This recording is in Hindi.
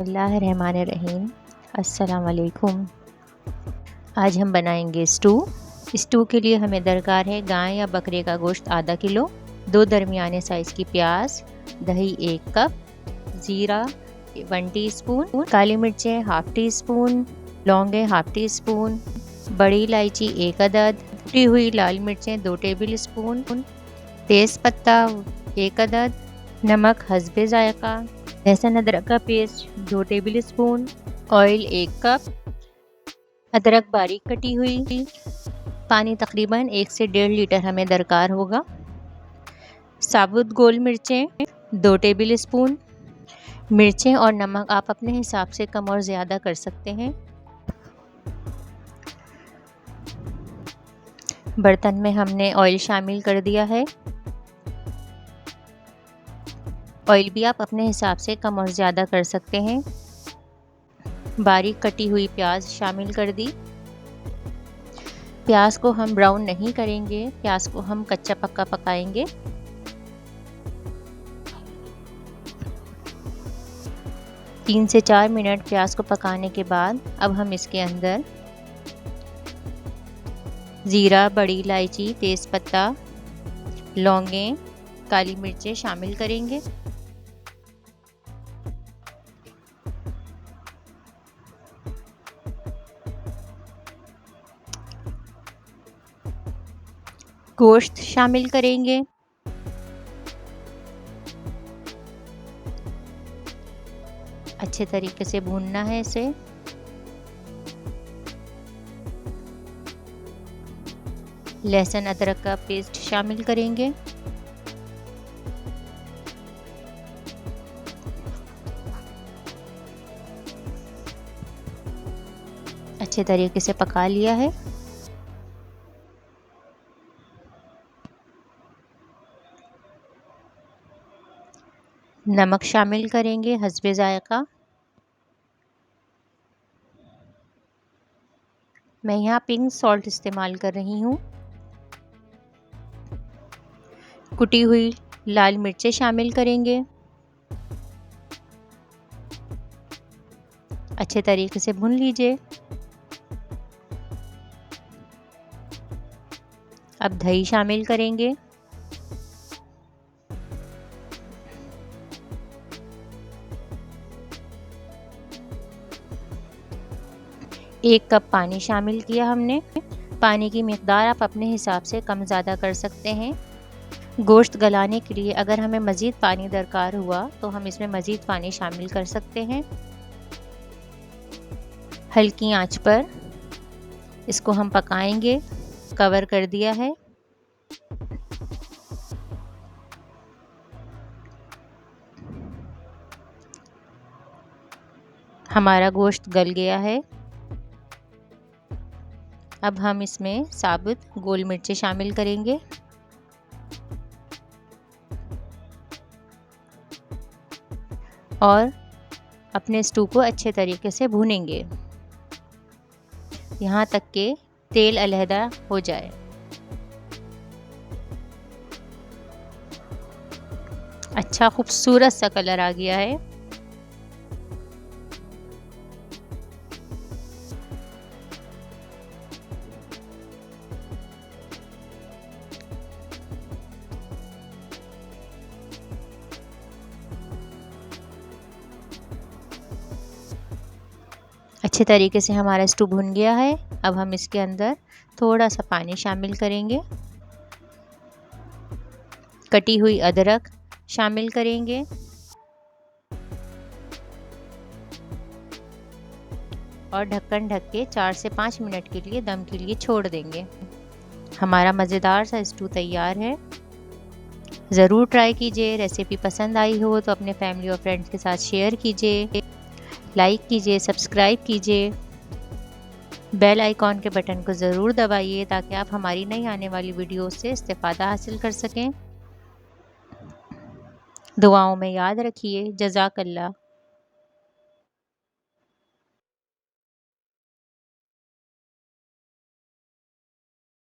बिस्मिल्लाहिर्रहमानिर्रहीम। अस्सलाम वालेकुम। आज हम बनाएंगे स्टू। स्टू के लिए हमें दरकार है गाय या बकरे का गोश्त आधा किलो, 2 दरमियाने साइज़ की प्याज, दही 1 कप, ज़ीरा 1 टीस्पून, काली मिर्चें 1/2 टीस्पून, लौंगे 1/2 टीस्पून, बड़ी इलायची 1 अदद, कुटी हुई लाल मिर्चें 2 टेबल स्पून, तेज़पत्ता 1 अदद, नमक हस्बे ज़ायक़ा, लहसुन अदरक का paste 2 table spoon, oil 1 cup, अदरक बारीक कटी हुई, पानी तकरीबन 1 से 1.5 लीटर हमें दरकार होगा, साबुत गोल मिर्चें 2 टेबल स्पून। मिर्चें और नमक आप अपने हिसाब से कम और ज़्यादा कर सकते हैं। बर्तन में हमने ऑयल शामिल कर दिया है। ऑयल भी आप अपने हिसाब से कम और ज़्यादा कर सकते हैं। बारीक कटी हुई प्याज शामिल कर दी। प्याज को हम ब्राउन नहीं करेंगे, प्याज को हम कच्चा पक्का पकाएंगे। तीन से 4 मिनट प्याज को पकाने के बाद अब हम इसके अंदर ज़ीरा, बड़ी इलायची, तेज़पत्ता, लौंगे, काली मिर्चें शामिल करेंगे। गोश्त शामिल करेंगे। अच्छे तरीके से भूनना है इसे। लहसुन अदरक का पेस्ट शामिल करेंगे। अच्छे तरीके से पका लिया है। नमक शामिल करेंगे हस्बे ज़ायक़ा। मैं यहाँ पिंक सॉल्ट इस्तेमाल कर रही हूँ। कुटी हुई लाल मिर्चें शामिल करेंगे। अच्छे तरीके से भून लीजिए। अब दही शामिल करेंगे। एक कप पानी शामिल किया हमने। पानी की मिकदार आप अपने हिसाब से कम ज़्यादा कर सकते हैं। गोश्त गलाने के लिए अगर हमें मज़ीद पानी दरकार हुआ तो हम इसमें मज़ीद पानी शामिल कर सकते हैं। हल्की आंच पर इसको हम पकाएंगे। कवर कर दिया है। हमारा गोश्त गल गया है। अब हम इसमें साबुत गोल मिर्चें शामिल करेंगे। और अपने स्टू को अच्छे तरीके से भूनेंगे यहाँ तक कि तेल अलहदा हो जाए। अच्छा खूबसूरत सा कलर आ गया है। अच्छे तरीके से हमारा स्टू भुन गया है। अब हम इसके अंदर थोड़ा सा पानी शामिल करेंगे। कटी हुई अदरक शामिल करेंगे। और ढक्कन ढक के 4 से 5 मिनट के लिए दम के लिए छोड़ देंगे। हमारा मज़ेदार सा स्टू तैयार है। ज़रूर ट्राई कीजिए। रेसिपी पसंद आई हो तो अपने फैमिली और फ्रेंड्स के साथ शेयर कीजिए, लाइक कीजिए, सब्सक्राइब कीजिए। बेल आइकॉन के बटन को ज़रूर दबाइए ताकि आप हमारी नई आने वाली वीडियो से इस्तेफ़ादा हासिल कर सकें। दुआओं में याद रखिए। जज़ाकल्लाह।